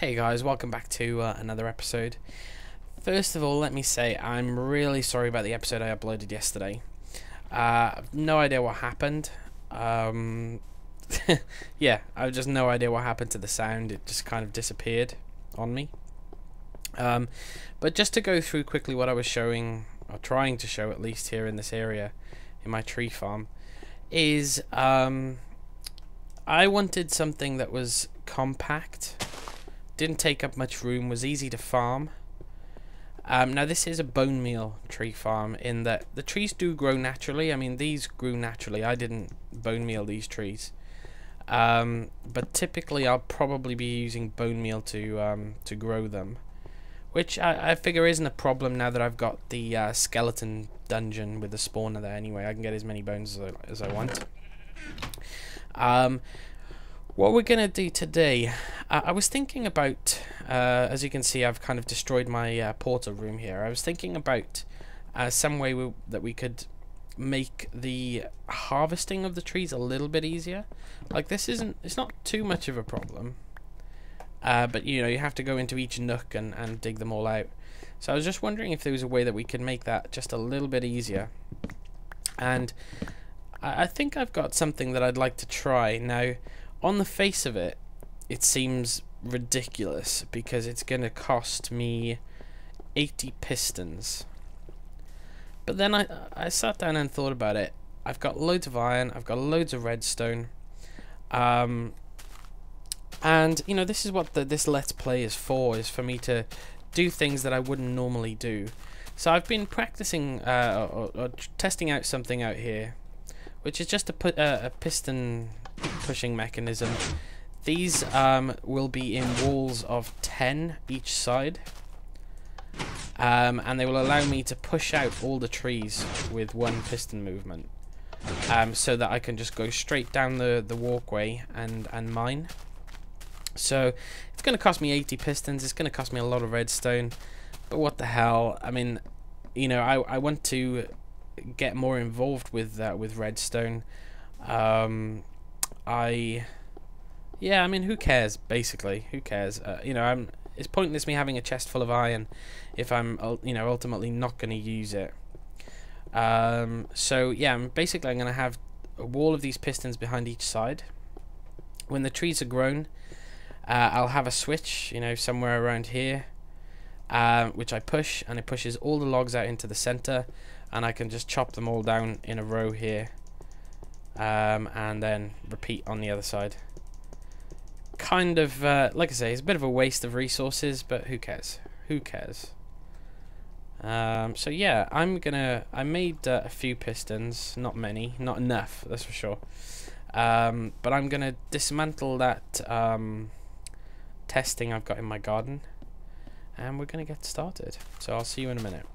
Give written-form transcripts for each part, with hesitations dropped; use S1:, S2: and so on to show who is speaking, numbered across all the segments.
S1: Hey guys, welcome back to another episode. First of all, let me say I'm really sorry about the episode I uploaded yesterday. I've no idea what happened. Yeah, I have just no idea what happened to the sound. It just kind of disappeared on me. But just to go through quickly what I was showing, or trying to show at least here in this area, in my tree farm, is I wanted something that was compact, didn't take up much room, was easy to farm. Now this is a bone meal tree farm in that the trees do grow naturally. I mean, these grew naturally. I didn't bone meal these trees. But typically I'll probably be using bone meal to grow them, which I figure isn't a problem now that I've got the skeleton dungeon with the spawner there. Anyway, I can get as many bones as I want. What we're gonna do today, I was thinking about, as you can see, I've kind of destroyed my portal room here. I was thinking about some way that we could make the harvesting of the trees a little bit easier. Like, it's not too much of a problem, but you know, you have to go into each nook and dig them all out. So I was just wondering if there was a way that we could make that just a little bit easier. And I think I've got something that I'd like to try. Now, on the face of it, it seems ridiculous because it's going to cost me 80 pistons. But then I sat down and thought about it. I've got loads of iron, I've got loads of redstone. And, you know, this is what this Let's Play is for me to do things that I wouldn't normally do. So I've been practicing, or testing out something out here, which is just to put a piston pushing mechanism. These will be in walls of 10 each side, and they will allow me to push out all the trees with one piston movement, so that I can just go straight down the walkway and mine. So it's going to cost me 80 pistons, it's going to cost me a lot of redstone, but what the hell. I mean, you know, I want to get more involved with redstone. Yeah, I mean, who cares, basically? Who cares? You know, it's pointless me having a chest full of iron if I'm, you know, ultimately not going to use it. So, yeah, basically I'm going to have a wall of these pistons behind each side. When the trees are grown, I'll have a switch, you know, somewhere around here, which I push, and it pushes all the logs out into the center, and I can just chop them all down in a row here. And then repeat on the other side. Kind of, like I say, it's a bit of a waste of resources, but who cares? Who cares? So yeah, I made a few pistons, not many, not enough, that's for sure. But I'm gonna dismantle that testing I've got in my garden, and we're gonna get started. So I'll see you in a minute.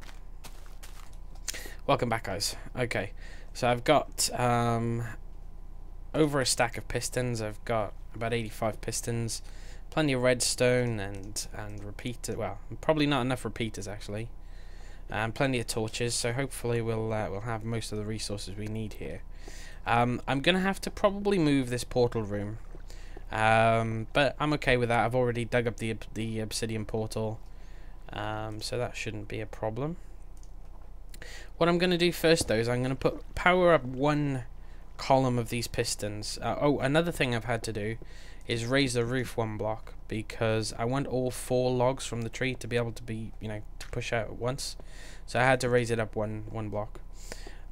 S1: Welcome back, guys. Okay. So I've got over a stack of pistons. I've got about 85 pistons, plenty of redstone and repeater. Well, probably not enough repeaters actually, and plenty of torches. So hopefully we'll have most of the resources we need here. I'm gonna have to probably move this portal room, but I'm okay with that. I've already dug up the obsidian portal, so that shouldn't be a problem. What I'm going to do first, though, is I'm going to power up one column of these pistons. Oh, another thing I've had to do is raise the roof one block, because I want all 4 logs from the tree to be able to be, you know, to push out at once. So I had to raise it up one block.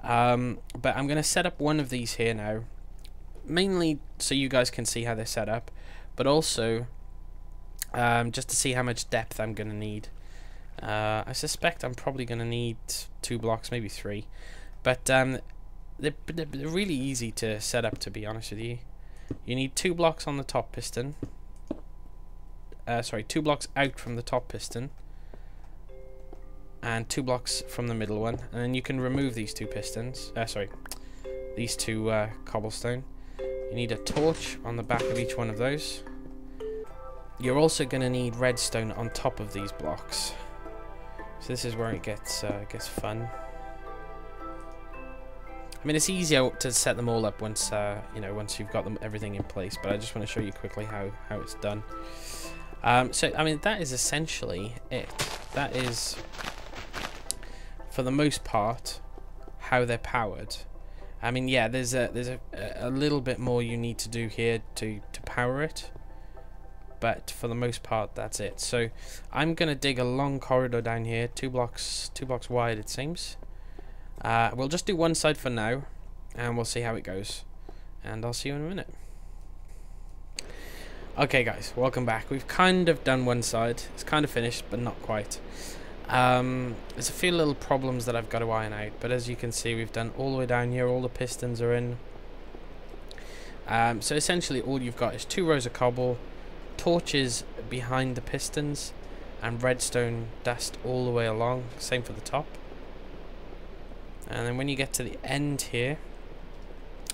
S1: But I'm going to set up one of these here now, mainly so you guys can see how they're set up, but also just to see how much depth I'm going to need. I suspect I'm probably going to need 2 blocks, maybe 3, but they're really easy to set up, to be honest with you. You need 2 blocks on the top piston, 2 blocks out from the top piston, and 2 blocks from the middle one, and then you can remove these 2 pistons, these 2 cobblestone. You need a torch on the back of each one of those. You're also going to need redstone on top of these blocks. So this is where it gets fun. I mean, it's easier to set them all up once you know, once you've got everything in place. But I just want to show you quickly how it's done. So I mean that is essentially it. That is, for the most part, how they're powered. I mean, yeah, there's a little bit more you need to do here to power it, but for the most part that's it. So I'm gonna dig a long corridor down here, two blocks wide it seems. We'll just do one side for now, and we'll see how it goes, and I'll see you in a minute. Okay guys, welcome back. We've kind of done one side. It's kind of finished, but not quite. There's a few little problems that I've got to iron out, but as you can see, we've done all the way down here. All the pistons are in. So essentially all you've got is 2 rows of cobble, torches behind the pistons, and redstone dust all the way along. Same for the top. And then when you get to the end here,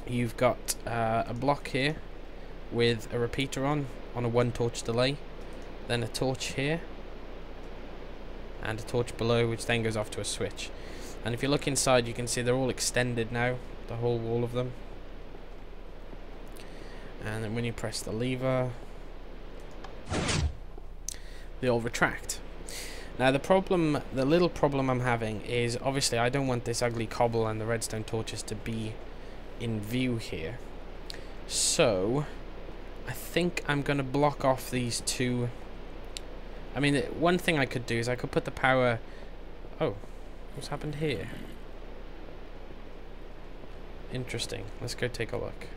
S1: you've got a block here with a repeater on a 1 torch delay, then a torch here, and a torch below, which then goes off to a switch. And if you look inside, you can see they're all extended now, the whole wall of them. And then when you press the lever, they all retract. Now the little problem I'm having is, obviously I don't want this ugly cobble and the redstone torches to be in view here. So I think I'm going to block off these 2. I mean, one thing I could do is I could put the power... Oh, what's happened here? Interesting. Let's go take a look.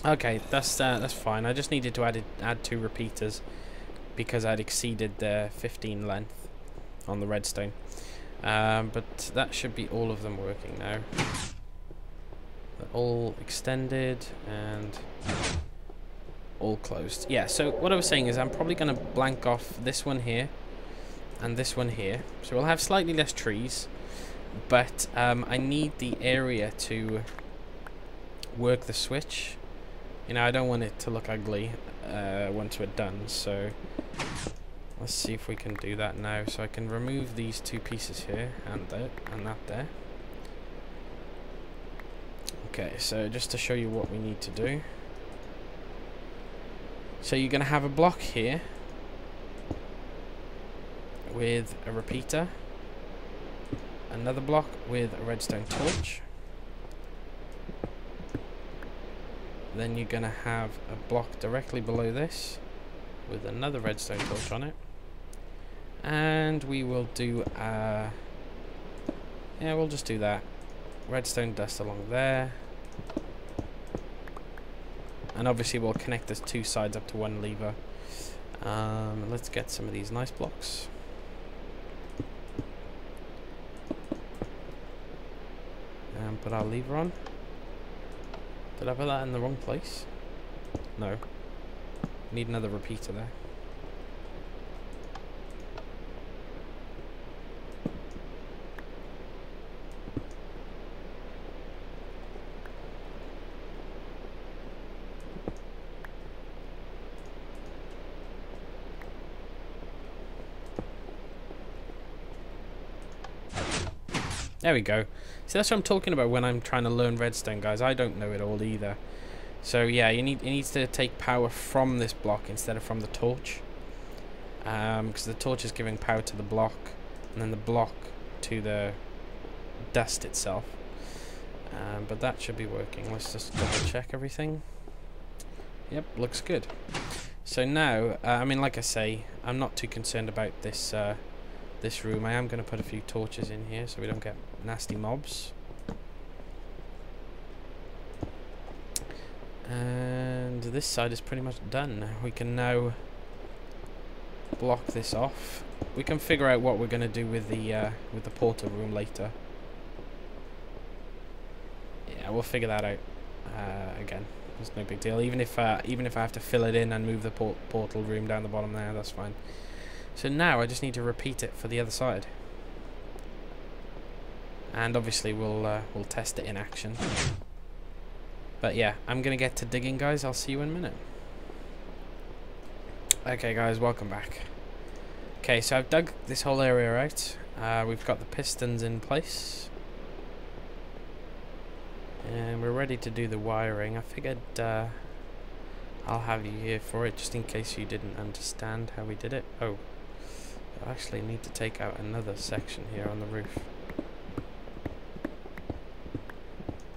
S1: Okay, that's fine. I just needed to add 2 repeaters because I'd exceeded the 15 length on the redstone. But that should be all of them working now. They're all extended and all closed. Yeah, so what I was saying is I'm probably going to blank off this one here and this one here. So we'll have slightly less trees, but I need the area to work the switch. You know, I don't want it to look ugly once we're done, so let's see if we can do that now. So I can remove these 2 pieces here and that there. Okay, so just to show you what we need to do. So you're going to have a block here with a repeater, another block with a redstone torch. Then you're going to have a block directly below this with another redstone torch on it. And we will do, yeah, we'll just do that. Redstone dust along there. And obviously we'll connect those 2 sides up to 1 lever. Let's get some of these nice blocks. And put our lever on. Did I put that in the wrong place? No. Need another repeater there. There we go. See, that's what I'm talking about when I'm trying to learn redstone, guys. I don't know it all either. So yeah, it needs to take power from this block instead of from the torch. Because the torch is giving power to the block, and then the block to the dust itself. But that should be working. Let's just double check everything. Yep, looks good. So now, I mean, like I say, I'm not too concerned about this this room. I am going to put a few torches in here so we don't get nasty mobs. And this side is pretty much done. We can now block this off. We can figure out what we're going to do with the portal room later. Yeah, we'll figure that out again. It's no big deal. Even if I have to fill it in and move the portal room down the bottom there, that's fine. So now I just need to repeat it for the other side. And obviously we'll test it in action. But yeah, I'm gonna get to digging, guys. I'll see you in a minute. Okay, guys, welcome back. Okay, so I've dug this whole area out. We've got the pistons in place. And we're ready to do the wiring. I figured I'll have you here for it, just in case you didn't understand how we did it. Oh, I actually need to take out another section here on the roof.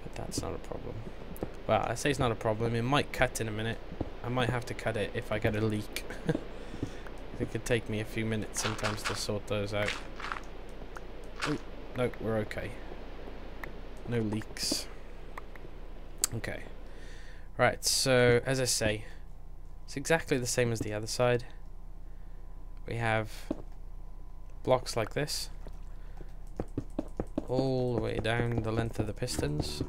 S1: But that's not a problem. Well, I say it's not a problem. It might cut in a minute. I might have to cut it if I get a leak. It could take me a few minutes sometimes to sort those out. Oh, no, we're okay. No leaks. Okay. Right, so as I say, it's exactly the same as the other side. We have blocks like this, all the way down the length of the pistons,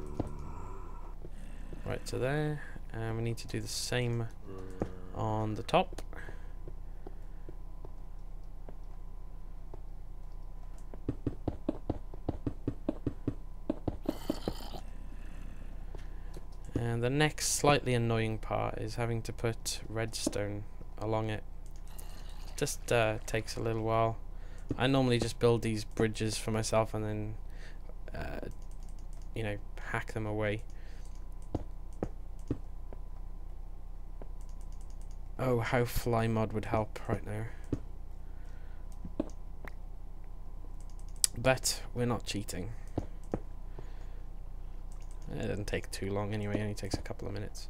S1: right to there, and we need to do the same on the top. And the next slightly annoying part is having to put redstone along it. Just takes a little while. I normally just build these bridges for myself and then you know, hack them away. Oh, how fly mod would help right now. But we're not cheating. It doesn't take too long anyway, it only takes a couple of minutes.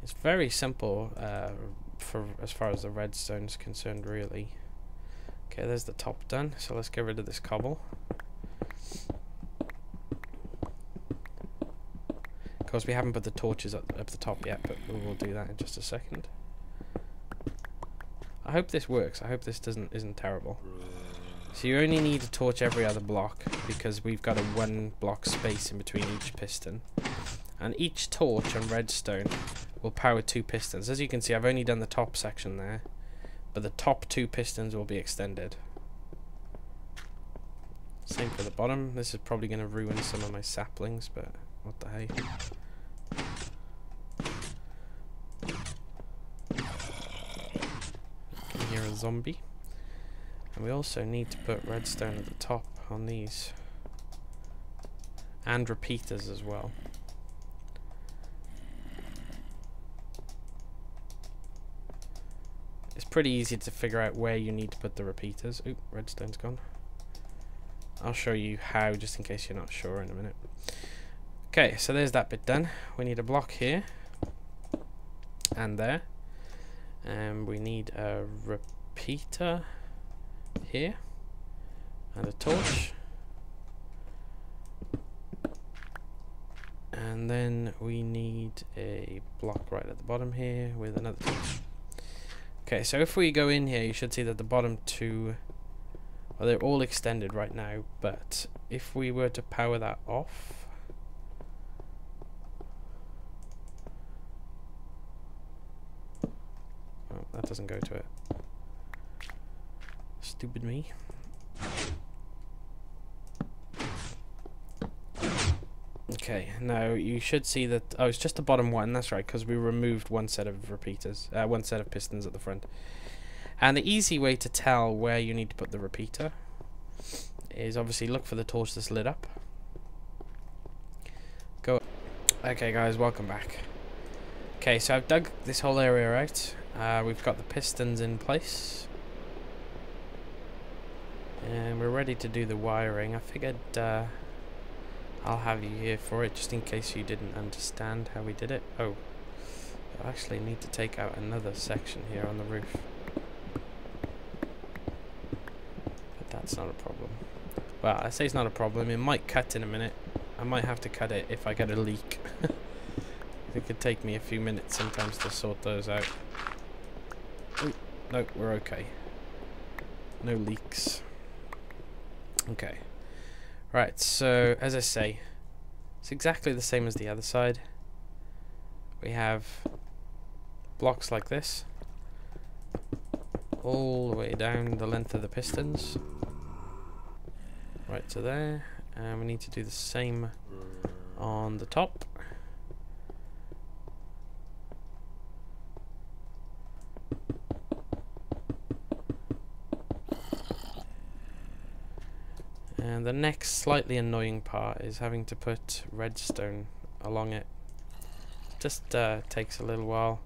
S1: It's very simple for as far as the redstone is concerned, really. Okay, there's the top done, so let's get rid of this cobble. Of course, we haven't put the torches up the top yet, but we will do that in just a second. I hope this works. I hope this isn't terrible. So you only need a torch every other block, because we've got a 1 block space in between each piston. And each torch on redstone will power 2 pistons. As you can see, I've only done the top section there, but the top 2 pistons will be extended. Same for the bottom. This is probably going to ruin some of my saplings, but what the hey. I can hear a zombie. And we also need to put redstone at the top on these. And repeaters as well. It's pretty easy to figure out where you need to put the repeaters. Oop, redstone's gone. I'll show you how, just in case you're not sure in a minute. Okay, so there's that bit done. We need a block here. And there. And we need a repeater here, and a torch, and then we need a block right at the bottom here with another torch. Okay, so if we go in here, you should see that the bottom 2, well, they're all extended right now, but if we were to power that off, oh, that doesn't go to it. Stupid me. Okay, now you should see that. Oh, it's just the bottom one. That's right, because we removed 1 set of repeaters, 1 set of pistons at the front. And the easy way to tell where you need to put the repeater is obviously look for the torch that's lit up. Go. Okay, guys, welcome back. Okay, so I've dug this whole area out. We've got the pistons in place. And we're ready to do the wiring. I figured I'll have you here for it, just in case you didn't understand how we did it. Oh, I actually need to take out another section here on the roof. But that's not a problem. Well, I say it's not a problem. It might cut in a minute. I might have to cut it if I get a leak. It could take me a few minutes sometimes to sort those out. Oh, no, we're okay. No leaks. Okay, right, so as I say, it's exactly the same as the other side. We have blocks like this, all the way down the length of the pistons, right to there, and we need to do the same on the top. And the next slightly annoying part is having to put redstone along it. Just takes a little while.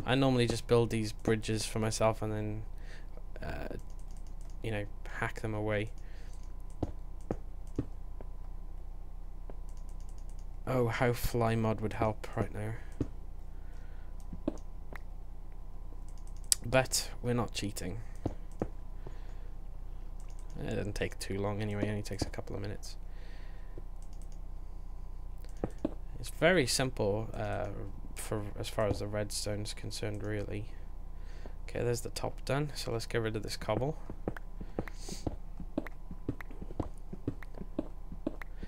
S1: I normally just build these bridges for myself and then you know, hack them away. Oh, how fly mod would help right now. But we're not cheating. It doesn't take too long anyway, it only takes a couple of minutes. It's very simple for as far as the redstone is concerned, really. Okay, there's the top done, so let's get rid of this cobble.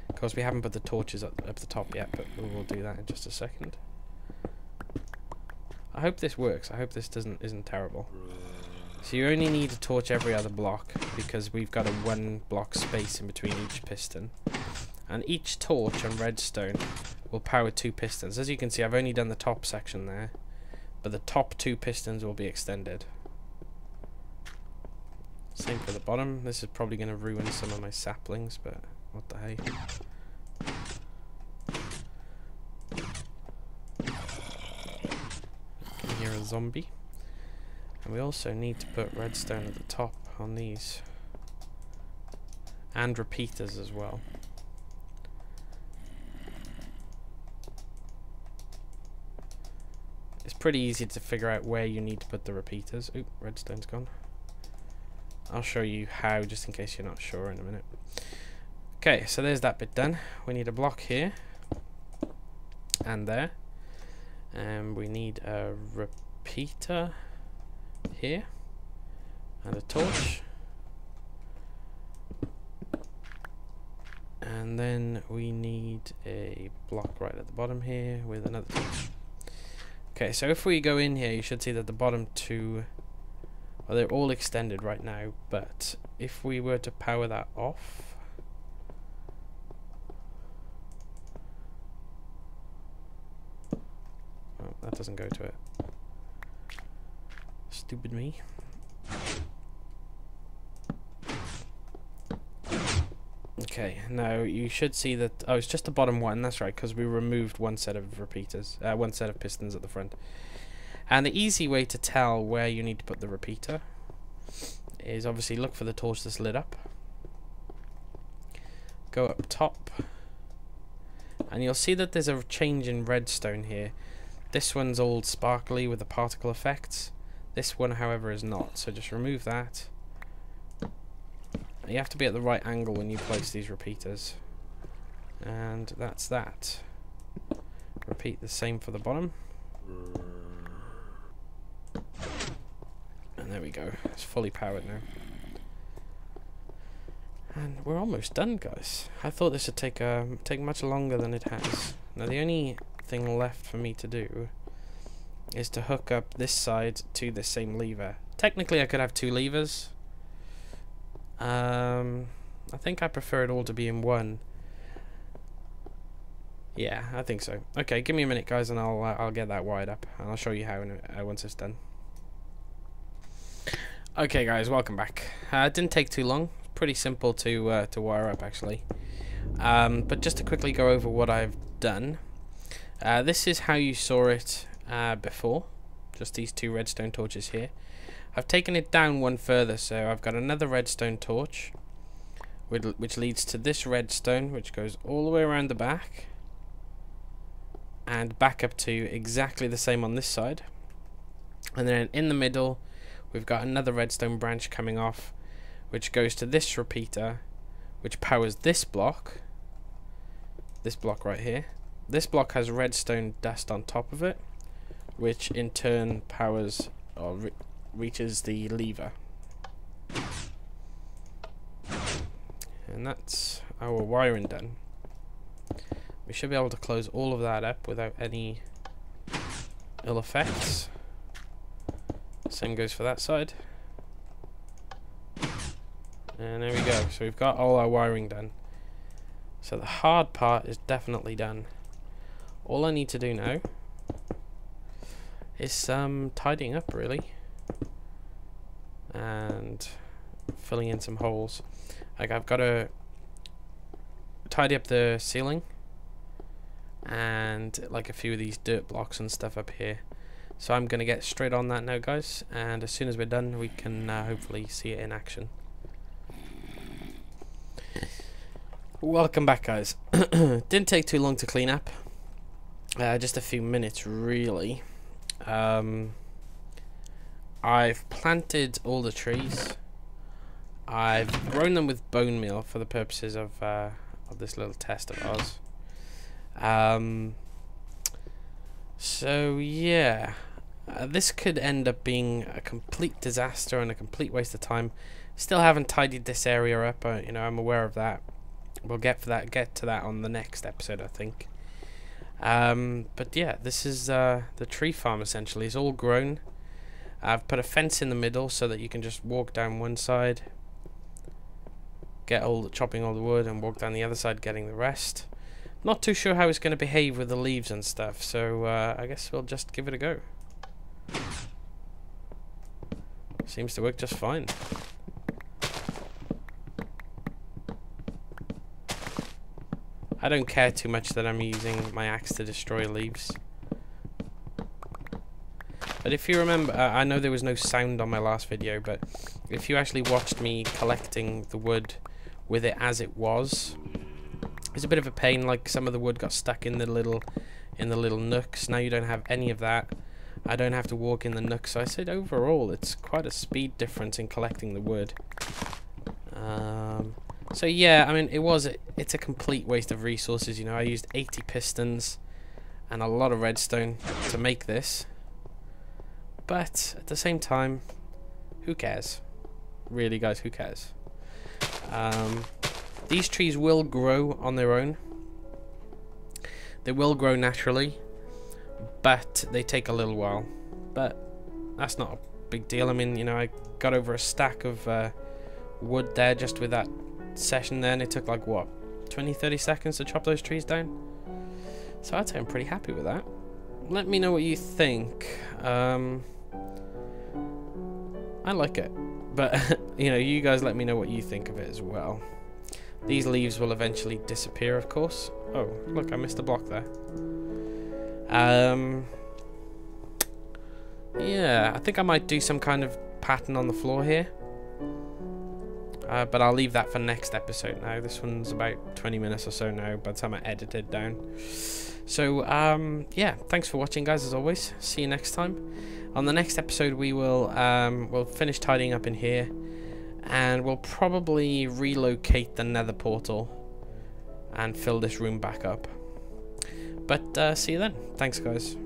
S1: Of course, we haven't put the torches up the top yet, but we will do that in just a second. I hope this works. I hope this isn't terrible. So you only need a torch every other block because we've got a 1 block space in between each piston. And each torch on redstone will power 2 pistons. As you can see, I've only done the top section there, but the top 2 pistons will be extended. Same for the bottom. This is probably going to ruin some of my saplings, but what the hey. I can hear a zombie. And we also need to put redstone at the top on these. And repeaters as well. It's pretty easy to figure out where you need to put the repeaters. Oop, redstone's gone. I'll show you how, just in case you're not sure in a minute. Okay, so there's that bit done. We need a block here. And there. And we need a repeater here. And a torch. And then we need a block right at the bottom here with another torch. Okay, so if we go in here, you should see that the bottom 2, well, they're all extended right now, but if we were to power that off, oh, that doesn't go to it. Stupid me. Okay, now you should see that, oh, it's just the bottom one, that's right, because we removed 1 set of repeaters, 1 set of pistons at the front. And the easy way to tell where you need to put the repeater is obviously look for the torch that's lit up. Go up top, and you'll see that there's a change in redstone here. This one's all sparkly with the particle effects. This one, however, is not, so just remove that. You have to be at the right angle when you place these repeaters. And that's that. Repeat the same for the bottom. And there we go. It's fully powered now. And we're almost done, guys. I thought this would take much longer than it has. Now the only thing left for me to do is to hook up this side to the same lever. Technically I could have 2 levers. I think I prefer it all to be in one. Yeah, I think so. Okay, give me a minute, guys, and I'll get that wired up, and I'll show you how once it's done. Okay, guys, welcome back. It didn't take too long. Pretty simple to wire up, actually. But just to quickly go over what I've done. This is how you saw it before. Just these 2 redstone torches here. I've taken it down 1 further, so I've got another redstone torch, which leads to this redstone, which goes all the way around the back, and back up to exactly the same on this side. And then in the middle, we've got another redstone branch coming off, which goes to this repeater, which powers this block right here. This block has redstone dust on top of it, which in turn powers or reaches the lever. And that's our wiring done. We should be able to close all of that up without any ill effects. Same goes for that side. And there we go. So we've got all our wiring done. So the hard part is definitely done. All I need to do now is some tidying up, really, and filling in some holes. Like I've got to tidy up the ceiling and like a few of these dirt blocks and stuff up here. So I'm gonna get straight on that now, guys, and as soon as we're done we can hopefully see it in action. Welcome back, guys. Didn't take too long to clean up, just a few minutes really. I've planted all the trees. I've grown them with bone meal for the purposes of this little test of ours. So yeah, this could end up being a complete disaster and a complete waste of time. Still haven't tidied this area up. You know, I'm aware of that. We'll get to that on the next episode, I think. But yeah, this is the tree farm essentially. It's all grown. I've put a fence in the middle so that you can just walk down one side, chopping all the wood, and walk down the other side getting the rest. Not too sure how it's going to behave with the leaves and stuff, so I guess we'll just give it a go. Seems to work just fine. I don't care too much that I'm using my axe to destroy leaves. But if you remember, I know there was no sound on my last video, but if you actually watched me collecting the wood with it as it was, it's a bit of a pain. Like some of the wood got stuck in the little nooks. Now you don't have any of that. I don't have to walk in the nooks. So I said overall, it's quite a speed difference in collecting the wood. So yeah, I mean, it's a complete waste of resources. You know, I used 80 pistons and a lot of redstone to make this. But at the same time, who cares? Really, guys, who cares? These trees will grow on their own. They will grow naturally, but they take a little while. But that's not a big deal. I mean, you know, I got over a stack of wood there just with that session there, and it took like, what, 20-30 seconds to chop those trees down? So I'd say I'm pretty happy with that. Let me know what you think. I like it, but you know, you guys let me know what you think of it as well. These leaves will eventually disappear, of course. Oh, look, I missed a block there. Yeah, I think I might do some kind of pattern on the floor here. But I'll leave that for next episode now. This one's about 20 minutes or so now by the time I edit it down. So, yeah, thanks for watching, guys, as always. See you next time. On the next episode, we will we'll finish tidying up in here, and we'll probably relocate the nether portal and fill this room back up. But see you then. Thanks, guys.